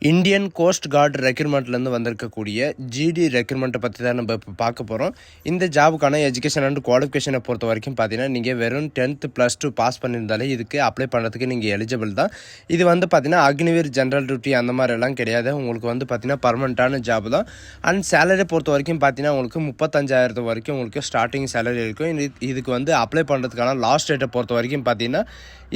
Indian coast card ரெக்ரூட்மெண்ட்லேருந்து வந்திருக்கக்கூடிய GT ரெக்ரூட்மெண்ட்டை பற்றி தான் நம்ம இப்போ பார்க்க போகிறோம். இந்த ஜாபுக்கான எஜுகேஷன் அண்ட் குவாலிஃபிகேஷனை பொறுத்த வரைக்கும் பார்த்தீங்கன்னா நீங்கள் வெறும் 10th +2 பாஸ் பண்ணியிருந்தாலே இதுக்கு அப்ளை பண்ணுறதுக்கு நீங்கள் எலிஜிபிள் தான். இது வந்து பார்த்தீங்கன்னா அக்னிவீர் ஜென்ரல் டியூட்டி அந்த மாதிரி எல்லாம் கிடையாது. உங்களுக்கு வந்து பார்த்தீங்கன்னா பர்மனெண்ட்டான ஜாப் தான். அண்ட் சேலரி பொறுத்த வரைக்கும் பார்த்தீங்கன்னா உங்களுக்கு 35,000 வரைக்கும் உங்களுக்கு ஸ்டார்டிங் சேலரி இருக்கும். இதுக்கு வந்து அப்ளை பண்ணுறதுக்கான லாஸ்ட் டேட்டை பொறுத்த வரைக்கும் பார்த்தீங்கன்னா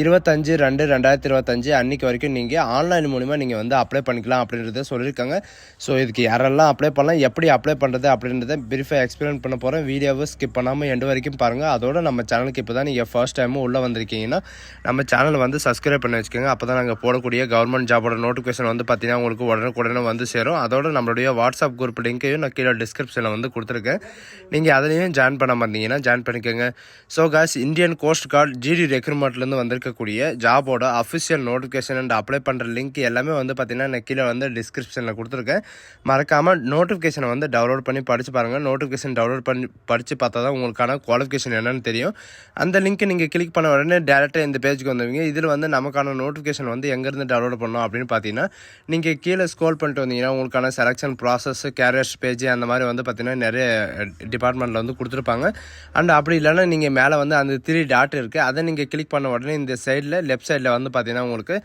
25/2/2025 அன்றைக்கி வரைக்கும் நீங்கள் ஆன்லைன் மூலிமா நீங்கள் வந்து அப்ளை பண்ணிக்கலாம் அப்படின்றத சொல்லியிருக்காங்க. ஸோ இதுக்கு யாரெல்லாம் அப்ளை பண்ணலாம், எப்படி அப்ளை பண்ணுறது அப்படின்றத பிரீஃபாக எக்ஸ்பிளைன் பண்ண போகிறேன். வீடியோவை ஸ்கிப் பண்ணாமல் எண்டு வரைக்கும் பாருங்கள். அதோட நம்ம சேனலுக்கு இப்போ தான் நீங்கள் ஃபர்ஸ்ட் டைமும் உள்ளே வந்திருக்கீங்கன்னா நம்ம சேனலை வந்து சப்ஸ்கிரைப் பண்ணி வச்சுக்கோங்க. அப்போ தான் நாங்கள் போடக்கூடிய கவர்மெண்ட் ஜாபோட நோட்டிஃபிகேஷன் வந்து பார்த்தீங்கன்னா உங்களுக்கு உடனுக்குடனே வந்து சேரும். அதோட நம்மளுடைய வாட்ஸ்அப் குரூப் லிங்க்கையும் நான் கீழே டிஸ்கிரிப்ஷனில் வந்து கொடுத்துருக்கேன். நீங்கள் அதிலையும் ஜாயின் பண்ண மாட்டீங்கன்னா ஜாயின் பண்ணிக்கோங்க. So cause Indian coast guard GD ரெக்ரூட்மெண்ட்லேருந்து வந்திருக்கக்கூடிய ஜாபோட அஃபிஷியல் நோட்டிஃபிகேஷன் அண்ட் அப்ளை பண்ணுற லிங்க் எல்லாமே வந்து பார்த்தீங்கன்னா நான் கீழே வந்து டிஸ்கிரிப்ஷனில் கொடுத்துருக்கேன். மறக்காமல் நோட்டிஃபிகேஷனை வந்து டவுன்லோட் பண்ணி படித்து பாருங்கள். நோட்டிஃபிகேஷன் டவுன்லோட் பண்ணி படித்து பார்த்தா தான் உங்களுக்கான குவாலிஃபிகேஷன் என்னன்னு தெரியும். அந்த லிங்க்கை நீங்கள் கிளிக் பண்ண உடனே டேரெக்டாக இந்த பேஜுக்கு வந்துடுவீங்க. இதில் வந்து நமக்கான நோட்டிஃபிகேஷன் வந்து எங்கேருந்து டவுன்லோட் பண்ணணும் அப்படின்னு பார்த்தீங்கன்னா நீங்கள் கீழே ஸ்க்ரோல் பண்ணிட்டு வந்தீங்கன்னா உங்களுக்கான செலெக்ஷன் ப்ராசஸ், கேரியர்ஸ் பேஜ் அந்த மாதிரி வந்து பார்த்தீங்கன்னா நிறைய டிபார்ட்மெண்ட்டில் வந்து கொடுத்துருப்பாங்க. அண்ட் அப்படி இல்லைன்னா நீங்கள் மேலே வந்து அந்த 3 டாட் இருக்குது, அதை நீங்கள் கிளிக் பண்ண உடனே இந்த சைடில் லெஃப்ட் சைடில் வந்து பார்த்தீங்கன்னா உங்களுக்கு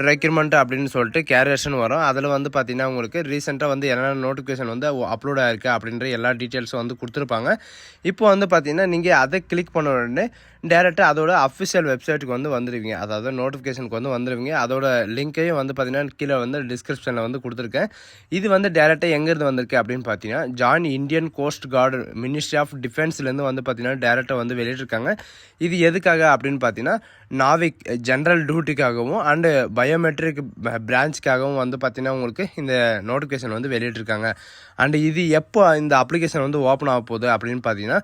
ரெக்ரூட்மெண்ட் அப்படின்னு சொல்லிட்டு கேரியர்ஸ்னு வரும். அதில் வந்து பார்த்தீங்கன்னா உங்களுக்கு ரீசெண்டாக வந்து என்னென்ன நோட்டிஃபிகேஷன் வந்து அப்லோட் ஆகிருக்கு அப்படின்ற எல்லா டீட்டெயில்ஸும் வந்து கொடுத்துருப்பாங்க. இப்போ வந்து பார்த்தீங்கன்னா நீங்கள் அதை கிளிக் பண்ண உடனே டேரெக்டாக அதோட அஃபிஷியல் வெப்சைட்டுக்கு வந்து வந்துடுவீங்க. அதாவது நோட்டிஃபிகேஷனுக்கு வந்து வந்துடுவீங்க. அதோட லிங்க்கையும் வந்து பார்த்தீங்கன்னா கீழே வந்து டிஸ்கிரிப்ஷனில் வந்து கொடுத்துருக்கேன். இது வந்து டேரெக்டாக எங்கேருந்து வந்திருக்கு அப்படின்னு பார்த்தீங்கன்னா join Indian coast guard ministry of டிஃபென்ஸ்லேருந்து வந்து பார்த்தீங்கன்னா டேரெக்டாக வந்து வெளியிட்டிருக்காங்க. இது எதுக்காக அப்படின்னு பார்த்தீங்கன்னா நாவிக் ஜென்ரல் டியூட்டிக்காகவும் அண்டு பயோமெட்ரிக் பிரான்ச்சுக்காகவும் வந்து பார்த்தீங்கன்னா உங்களுக்கு இந்த நோட்டிஃபிகேஷன் வந்து வெளியிட்டிருக்காங்க. அண்டு இது எப்போ இந்த அப்ளிகேஷன் வந்து ஓப்பன் ஆக போகுது அப்படின்னு பார்த்தீங்கன்னா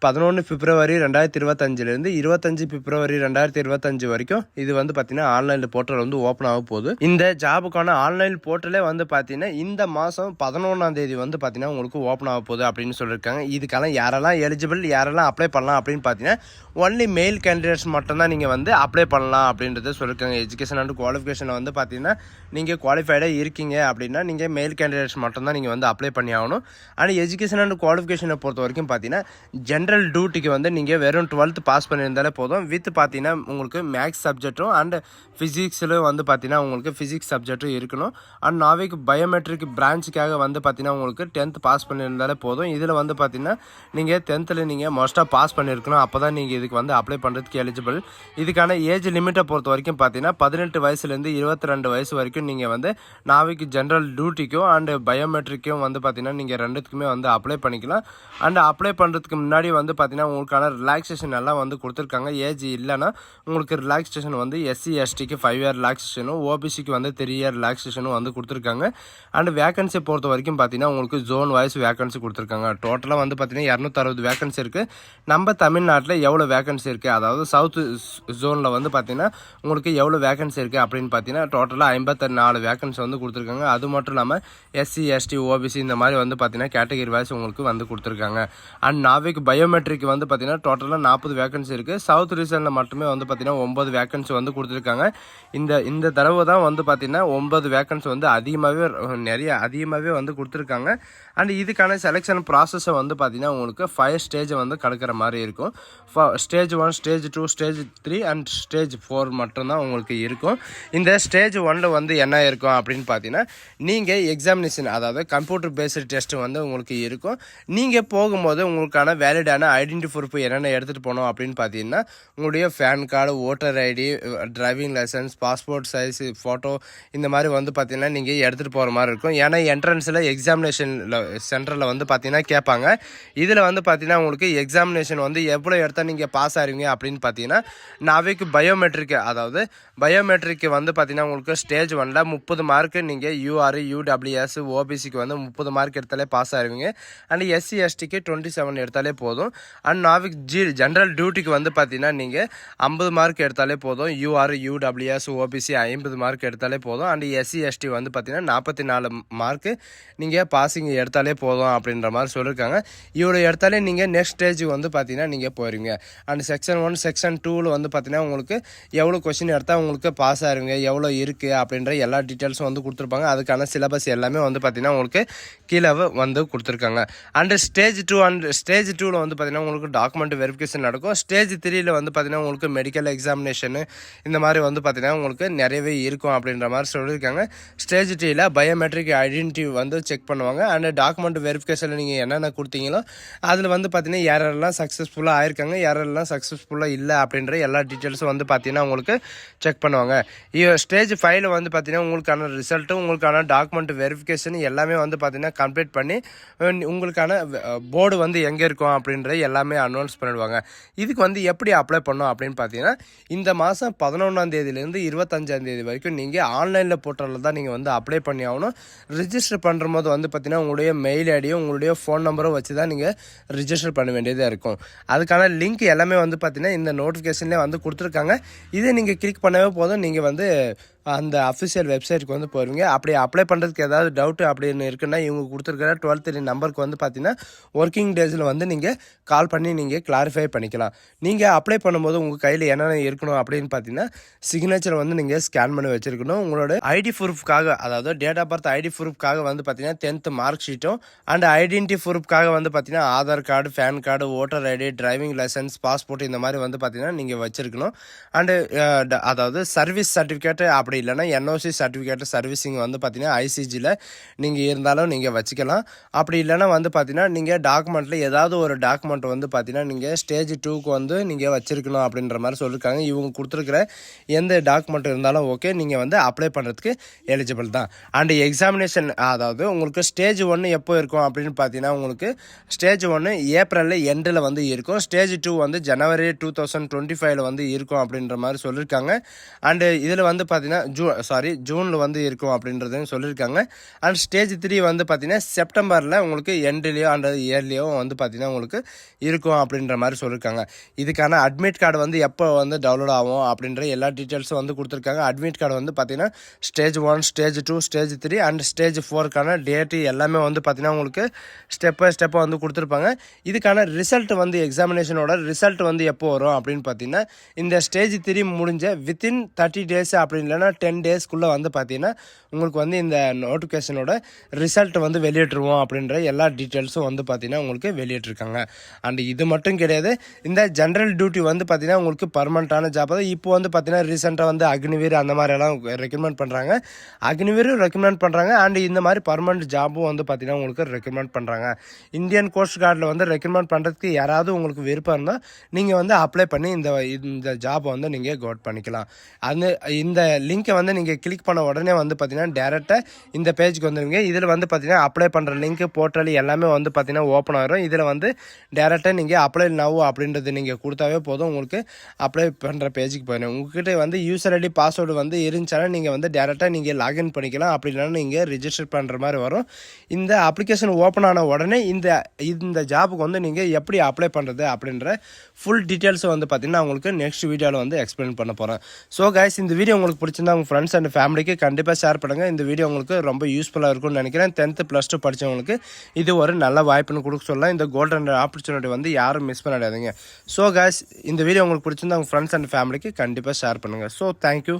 11 பிப்ரவரி 2025 25 பிப்ரவரி 2025 வரைக்கும் இது வந்து பார்த்தீங்கன்னா ஆன்லைனில் போர்ட்டல் வந்து ஓப்பன் ஆக போகுது. இந்த ஜாபுக்கான ஆன்லைன் போர்ட்டலே வந்து பார்த்தீங்கன்னா இந்த மாதம் 11ஆம் தேதி வந்து பார்த்தீங்கன்னா உங்களுக்கு ஓப்பன் ஆக போகுது அப்படின்னு சொல்லியிருக்காங்க. இதுக்கெல்லாம் யாரெல்லாம் எலிஜிபிள், யாரெல்லாம் அப்ளை பண்ணலாம் அப்படின்னு பார்த்தீங்கன்னா ஒன்லி மெயில் கேண்டிடேட்ஸ் மட்டும்தான் நீங்கள் வந்து அப்ளை பண்ணலாம் அப்படின்றத சொல்லியிருக்காங்க. எஜுகேஷன் அண்ட் குவாலிஃபிகேஷனில் வந்து பார்த்தீங்கன்னா நீங்கள் குவாலிஃபைடாக இருக்கீங்க அப்படின்னா நீங்கள் மெயில் கேண்டிடேட்ஸ் மட்டும்தான் நீங்கள் வந்து அப்ளை பண்ணி ஆகணும். ஆனால் எஜுகேஷன் அண்ட் குவாலிஃபிகேஷனை பொறுத்த வரைக்கும் பார்த்தீங்கன்னா ஜென்ரல் டியூட்டிக்கு வந்து நீங்கள் வெறும் 12th பாஸ் பண்ணியிருந்தாலே போதும். வித் பார்த்தீங்கன்னா உங்களுக்கு மேக்ஸ் சப்ஜெக்ட்டும் அண்ட் ஃபிசிக்ஸில் வந்து பார்த்தீங்கன்னா உங்களுக்கு ஃபிசிக்ஸ் சப்ஜெக்ட்டும் இருக்கணும். அண்ட் நாவிக் பயோமெட்ரிக் பிரான்ச்சுக்காக வந்து பார்த்தீங்கன்னா உங்களுக்கு 10th பாஸ் பண்ணியிருந்தாலே போதும். இதில் வந்து பார்த்தீங்கன்னா நீங்கள் 10th நீங்கள் மோஸ்ட்டாக பாஸ் பண்ணியிருக்கணும். அப்போ தான் நீங்கள் இதுக்கு வந்து அப்ளை பண்ணுறதுக்கு எலிஜிபிள். இதுக்கான ஏஜ் லிமிட்டை பொறுத்த வரைக்கும் பார்த்தீங்கன்னா 18 வயசுலேருந்து 22 வயசு வரைக்கும் நீங்கள் வந்து நாவிக் ஜென்ரல் டியூட்டிக்கும் அண்ட் பயோமெட்ரிக்கும் வந்து பார்த்தீங்கன்னா நீங்கள் ரெண்டுத்துக்குமே வந்து அப்ளை பண்ணிக்கலாம். அண்ட் அப்ளை பண்ணுறதுக்கு முன்னாடி வந்து பார்த்தீங்கன்னா உங்களுக்கான ரிலாக்ஸேஷன் எல்லாம் வந்து கொடுத்துருக்காங்க. ஏஜ் இல்லைன்னா உங்களுக்கு ரிலாக்ஸேஷன் வந்து SC STக்கு 5 year ரிலாக்ஸேஷனும், OBCக்கு வந்து 3 year ரிலாக்ஸேஷனும் வந்து கொடுத்துருக்காங்க. அண்ட் வேகன்சி பொறுத்த வரைக்கும் பார்த்தீங்கன்னா உங்களுக்கு ஜோன் வைஸ் வேகன்சி கொடுத்துருக்காங்க. டோட்டலாக வந்து பார்த்தீங்கன்னா 260 வேகன்சி இருக்குது. நம்ம தமிழ்நாட்டில் எவ்வளோ வேகன்சி இருக்குது, அதாவது சவுத் ஜோனில் வந்து பார்த்தீங்கன்னா உங்களுக்கு எவ்வளோ வேகன்சி இருக்குது அப்படின்னு பார்த்தீங்கன்னா டோட்டலாக 54 வேகன்சி வந்து கொடுத்துருக்காங்க. அது மட்டும் இல்லாமல் SC ST OBC இந்த மாதிரி வந்து பார்த்தீங்கன்னா கேட்டகரி வைஸ் உங்களுக்கு வந்து கொடுத்துருக்காங்க. அண்ட் நாவிக் பயோமெட்ரிக் வந்து பார்த்தீங்கன்னா டோட்டலாக 40 வேகன்சி இருக்குது. சவுத் ரீஜனில் மட்டுமே வந்து பார்த்தீங்கன்னா 9 வேகன்சி வந்து கொடுத்துருக்காங்க. இந்த தடவை தான் வந்து பார்த்தீங்கன்னா 9 வேகன்சி வந்து அதிகமாகவே வந்து கொடுத்துருக்காங்க. அண்ட் இதுக்கான செலெக்ஷன் ப்ராசஸை வந்து பார்த்தீங்கன்னா உங்களுக்கு 5 ஸ்டேஜை வந்து கடக்கிற மாதிரி இருக்கும். Stage 1, stage 2, stage 3 and stage 4 மட்டும்தான் உங்களுக்கு இருக்கும். இந்த ஸ்டேஜ் 1 வந்து என்ன இருக்கும் அப்படின்னு பார்த்தீங்கன்னா நீங்கள் எக்ஸாமினேஷன், அதாவது கம்ப்யூட்டர் பேஸ்டு டெஸ்ட் வந்து உங்களுக்கு இருக்கும். நீங்கள் போகும்போது உங்களுக்கான வேலிடான ஐடென்டி ப்ரூஃப் என்னென்ன எடுத்துகிட்டு போகணும் அப்படின்னு பார்த்தீங்கன்னா உங்களுடைய PAN card, voter ID, driving licence, passport size photo இந்த மாதிரி வந்து பார்த்தீங்கன்னா நீங்கள் எடுத்துகிட்டு போகிற மாதிரி இருக்கும். ஏன்னா என்ட்ரன்ஸில் எக்ஸாமினேஷன் சென்டரில் வந்து பார்த்தீங்கன்னா கேட்பாங்க. இதில் வந்து பார்த்தீங்கன்னா உங்களுக்கு எக்ஸாமினேஷன் வந்து எவ்வளோ எடுத்தால் நீங்கள் பாஸ் ஆகிறீங்க அப்படின்னு பார்த்தீங்கன்னா நாவிக் பயோமெட்ரிக், அதாவது பயோமெட்ரிக் வந்து பார்த்தீங்கன்னா உங்களுக்கு ஸ்டேஜ் 1ல் 30 மார்க்கு நீங்கள் UR, UWS, OBCக்கு வந்து 30 மார்க் எடுத்தாலே பாஸ் ஆகிருவீங்க. அண்ட் SC STக்கு 27 எடுத்தாலே போதும். இருக்கணும். அண்ட் நாவிக் ஜென்ரல் டியூட்டிக்கு வந்து பார்த்தீங்கன்னா நீங்கள் 50 மார்க் எடுத்தாலே போதும். யூஆர், யூடபிள்யூஎஸ், ஓபிசி 50 மார்க் எடுத்தாலே போதும். அண்ட் எஸ்சி, எஸ்டி வந்து பார்த்தீங்கன்னா 44 மார்க்கு நீங்கள் பாசிங் எடுத்தாலே போதும் அப்படின்ற மாதிரி சொல்லியிருக்காங்க. இவ்வளோ எடுத்தாலே நீங்கள் நெக்ஸ்ட் ஸ்டேஜுக்கு வந்து பார்த்தீங்கன்னா நீங்கள் போயிருவீங்க. அண்ட் செக்ஷன் 1 செக்ஷன் 2ல் வந்து பார்த்தீங்கன்னா உங்களுக்கு எவ்வளோ கொஸ்டின் எடுத்தால் உங்களுக்கு பாஸ் ஆயிருங்க, எவ்வளோ இருக்குது அப்படின்ற எல்லா டீட்டெயில்ஸும் வந்து கொடுத்துருப்பாங்க. அதுக்கான சிலபஸ் எல்லாமே வந்து பார்த்தீங்கன்னா உங்களுக்கு கீழே வந்து கொடுத்துருக்காங்க. அண்ட் ஸ்டேஜ் 2 அண்ட் ஸ்டேஜ் 2ல் வந்து பார்த்தீங்கன்னா உங்களுக்கு டாக்குமெண்ட் வெரிஃபிகேஷன் நடக்கும். ஸ்டேஜ் 3ல் வந்து பார்த்தீங்கன்னா உங்களுக்கு மெடிக்கல் எக்ஸாமினேஷனு இந்த மாதிரி வந்து பார்த்தீங்கன்னா உங்களுக்கு நிறையவே இருக்கும் அப்படின்ற மாதிரி சொல்லியிருக்காங்க. ஸ்டேஜ் 3ல் பயோமெட்ரிக் ஐடென்டிட்டி வந்து செக் பண்ணுவாங்க. அண்ட் டாக்குமெண்ட் வெரிஃபிகேஷனில் நீங்கள் என்னென்ன கொடுத்தீங்களோ அதில் வந்து பார்த்தீங்கன்னா யாரெல்லாம் சக்ஸஸ்ஃபுல்லாக ஆயிருக்காங்க, யாரெல்லாம் சக்ஸஸ்ஃபுல்லாக இல்லை அப்படின்ற எல்லா டீட்டெயில்ஸும் வந்து பார்த்தீங்கன்னா உங்களுக்கு செக் பண்ணுவாங்க. ஸ்டேஜ் 5ல் வந்து பார்த்தீங்கன்னா உங்களுக்கான ரிசல்ட்டு, உங்களுக்கான டாக்குமெண்ட் வெரிஃபிகேஷன் எல்லாமே வந்து பார்த்தீங்கன்னா கம்ப்ளீட் பண்ணி உங்களுக்கான போர்டு வந்து எங்கே இருக்கும் அப்படின்ற எல்லாமே அனௌன்ஸ் பண்ணிடுவாங்க. இதுக்கு வந்து எப்படி அப்ளை பண்ணோம் அப்படின்னு பார்த்தீங்கன்னா இந்த மாதம் 11ஆம் தேதியிலேருந்து 25ஆம் தேதி வரைக்கும் நீங்கள் ஆன்லைனில் போர்ட்டலில் தான் நீங்கள் வந்து அப்ளை பண்ணி ஆகணும். ரிஜிஸ்டர் பண்ணுற போது வந்து பார்த்தீங்கன்னா உங்களுடைய மெயில் ஐடியும் உங்களுடைய ஃபோன் நம்பரும் வச்சு தான் நீங்கள் ரிஜிஸ்டர் பண்ண வேண்டியதாக இருக்கும். அதுக்கான லிங்க் எல்லாமே வந்து பார்த்தீங்கன்னா இந்த நோட்டிஃபிகேஷன்லேயே வந்து கொடுத்துருக்காங்க. இதை நீங்கள் கிளிக் பண்ணவே போதும், நீங்கள் வந்து அந்த அஃபிஷியல் வெப்சைட்டுக்கு வந்து போயிருவீங்க. அப்படி அப்ளை பண்ணுறதுக்கு ஏதாவது டவுட்டு அப்படின்னு இருக்குன்னா இவங்க கொடுத்துருக்கிற 12 நம்பருக்கு வந்து பார்த்தீங்கன்னா ஒர்க்கிங் டேஸில் வந்து நீங்கள் கால் பண்ணி நீங்கள் கிளாரிஃபை பண்ணிக்கலாம். நீங்கள் அப்ளை பண்ணும்போது உங்கள் கையில் என்னென்ன இருக்கணும் அப்படின்னு பார்த்தீங்கன்னா சிக்னேச்சர் வந்து நீங்கள் ஸ்கேன் பண்ணி வச்சுருக்கணும். உங்களோட ஐடி ப்ரூஃப்காக, அதாவது டேட் ஆஃப் பர்த் ஐடி ப்ரூஃப்காக வந்து பார்த்தீங்கன்னா 10th மார்க் ஷீட்டும் அண்ட் ஐடென்டிட்டி ப்ரூஃப்காக வந்து பார்த்தீங்கன்னா Aadhaar card, PAN card, voter ID, driving licence, passport இந்த மாதிரி வந்து பார்த்தீங்கன்னா நீங்கள் வச்சுருக்கணும். அண்டு அதாவது சர்வீஸ் சர்டிஃபிகேட்டு அப்படி இல்லைனா என்ஓசி சர்டிஃபிகேட் சர்வீஸிங் வந்து பார்த்தீங்கன்னா ஐசிஜியில் நீங்கள் இருந்தாலும் நீங்கள் வச்சுக்கலாம். அப்படி இல்லைனா வந்து பார்த்தீங்கன்னா நீங்கள் டாக்குமெண்ட்டில் ஏதாவது ஒரு டாக்குமெண்ட் வந்து பார்த்தீங்கன்னா நீங்கள் ஸ்டேஜ் 2க்கு வந்து நீங்கள் வச்சுருக்கணும் அப்படின்ற மாதிரி சொல்லியிருக்காங்க. இவங்க கொடுத்துருக்குற எந்த டாக்குமெண்ட் இருந்தாலும் ஓகே, நீங்கள் வந்து அப்ளை பண்ணுறதுக்கு எலிஜிபிள் தான். அண்டு எக்ஸாமினேஷன், அதாவது உங்களுக்கு ஸ்டேஜ் 1 எப்போ இருக்கும் அப்படின்னு பார்த்தீங்கன்னா உங்களுக்கு ஸ்டேஜ் 1 ஏப்ரலில் எண்டில் வந்து இருக்கும். ஸ்டேஜ் 2 வந்து ஜனவரி 2025 வந்து இருக்கும் அப்படின்ற மாதிரி சொல்லியிருக்காங்க. அண்டு இதில் வந்து பார்த்தீங்கன்னா ஜூனில் வந்து இருக்கும் அப்படின்றதையும் சொல்லியிருக்காங்க. அண்ட் ஸ்டேஜ் 3 வந்து பார்த்தீங்கன்னா செப்டம்பரில் உங்களுக்கு எண்ட்லேயோ அண்ட் இயர்லேயோ வந்து பார்த்தீங்கன்னா உங்களுக்கு இருக்கும் அப்படின்ற மாதிரி சொல்லியிருக்காங்க. இதுக்கான அட்மிட் கார்டு வந்து எப்போ வந்து டவுன்லோட் ஆகும் அப்படின்ற எல்லா டீட்டெயில்ஸும் வந்து கொடுத்துருக்காங்க. அட்மிட் கார்டு வந்து பார்த்தீங்கன்னா stage 1, stage 2, stage 3 and stage 4க்கான டேட்டு எல்லாமே வந்து பார்த்தீங்கன்னா உங்களுக்கு ஸ்டெப் பை ஸ்டெப்பாக வந்து கொடுத்துருப்பாங்க. இதுக்கான ரிசல்ட் வந்து எக்ஸாமினேஷனோட ரிசல்ட் வந்து எப்போ வரும் அப்படின்னு பார்த்தீங்கன்னா இந்த ஸ்டேஜ் 3 முடிஞ்ச வித்தின் 30 டேஸ் அப்படி இல்லைன்னா 10 டேஸ்க்குள்ளே வந்து பார்த்தீங்கன்னா உங்களுக்கு வந்து இந்த நோட்டிஃபிகேஷனோட ரிசல்ட் வந்து வெளியிட்டுருவோம் அப்படின்ற எல்லா டீட்டெயில்ஸும் வந்து பார்த்தீங்கன்னா உங்களுக்கு வெளியிட்டிருக்காங்க. அண்ட் இது மட்டும் கிடையாது, இந்த ஜென்ரல் டியூட்டி வந்து பார்த்தீங்கன்னா உங்களுக்கு பர்மனெண்ட்டான ஜாப் தான். இப்போ வந்து பார்த்தீங்கன்னா ரீசெண்டாக வந்து அக்னிவீர் அந்த மாதிரியெல்லாம் ரெக்கமெண்ட் பண்ணுறாங்க. அக்னிவீரும் ரெக்கமெண்ட் பண்ணுறாங்க. அண்ட் இந்த மாதிரி பர்மனெண்ட் ஜாப்பும் வந்து பார்த்தீங்கன்னா உங்களுக்கு ரெக்கமெண்ட் பண்ணுறாங்க. இந்தியன் கோஸ்ட் கார்டில் வந்து ரெக்கமெண்ட் பண்ணுறதுக்கு யாராவது உங்களுக்கு விருப்பம் இருந்தால் நீங்கள் வந்து அப்ளை பண்ணி இந்த ஜாப்பை வந்து நீங்கள் கோட் பண்ணிக்கலாம். இந்த லிங்க்கை வந்து நீங்கள் கிளிக் பண்ண உடனே வந்து பார்த்தீங்கன்னா டேரெக்டாக இந்த பேஜுக்கு வந்துடுவீங்க. இதில் வந்து பார்த்தீங்கன்னா அப்ளை பண்ணுற லிங்க், போர்ட்டல் எல்லாமே வந்து பார்த்தீங்கன்னா ஓப்பன் ஆகிரும். இதில் வந்து டேரெக்டாக நீங்கள் அப்ளை நவ் அப்படின்றது நீங்கள் கொடுத்தாவே போதும், உங்களுக்கு அப்ளை பண்ணுற பேஜுக்கு போயிடும். உங்கள்கிட்ட வந்து யூசர் ஐடி பாஸ்வேர்டு வந்து இருந்துச்சுன்னா நீங்கள் வந்து டேரெக்டாக நீங்கள் லாகின் பண்ணிக்கலாம். அப்படி இல்லைன்னா நீங்கள் ரிஜிஸ்டர் பண்ணுற மாதிரி வரும். இந்த அப்ளிகேஷன் ஓப்பன் ஆன உடனே இந்த ஜாபுக்கு வந்து நீங்கள் எப்படி அப்ளை பண்ணுறது அப்படின்ற ஃபுல் டீட்டெயில்ஸ் வந்து பார்த்தீங்கன்னா உங்களுக்கு நெக்ஸ்ட் வீடியோவில் வந்து எக்ஸ்பிளைன் பண்ண போகிறேன். ஸோ கைஸ், இந்த வீடியோ உங்களுக்கு பிடிச்சிருந்தா உங்கள் ஃப்ரெண்ட்ஸ் அண்ட் ஃபேமிலிக்கு கண்டிப்பாக ஷேர் பண்ணுங்கள். இந்த வீடியோ உங்களுக்கு ரொம்ப யூஸ்ஃபுல்லாக இருக்கும்னு நினைக்கிறேன். 10th +2 படித்தவங்களுக்கு இது ஒரு நல்ல வாய்ப்புன்னு கொடுக்க சொல்லலாம். இந்த கோல்டன் ஆப்பர்ச்சுனிட்டி வந்து யாரும் மிஸ் பண்ணிடாதீங்க. ஸோ கைஸ், இந்த வீடியோ உங்களுக்கு பிடிச்சிருந்தா உங்கள் ஃப்ரெண்ட்ஸ் அண்ட் ஃபேமிலிக்கு கண்டிப்பாக ஷேர் பண்ணுங்கள். So thank you.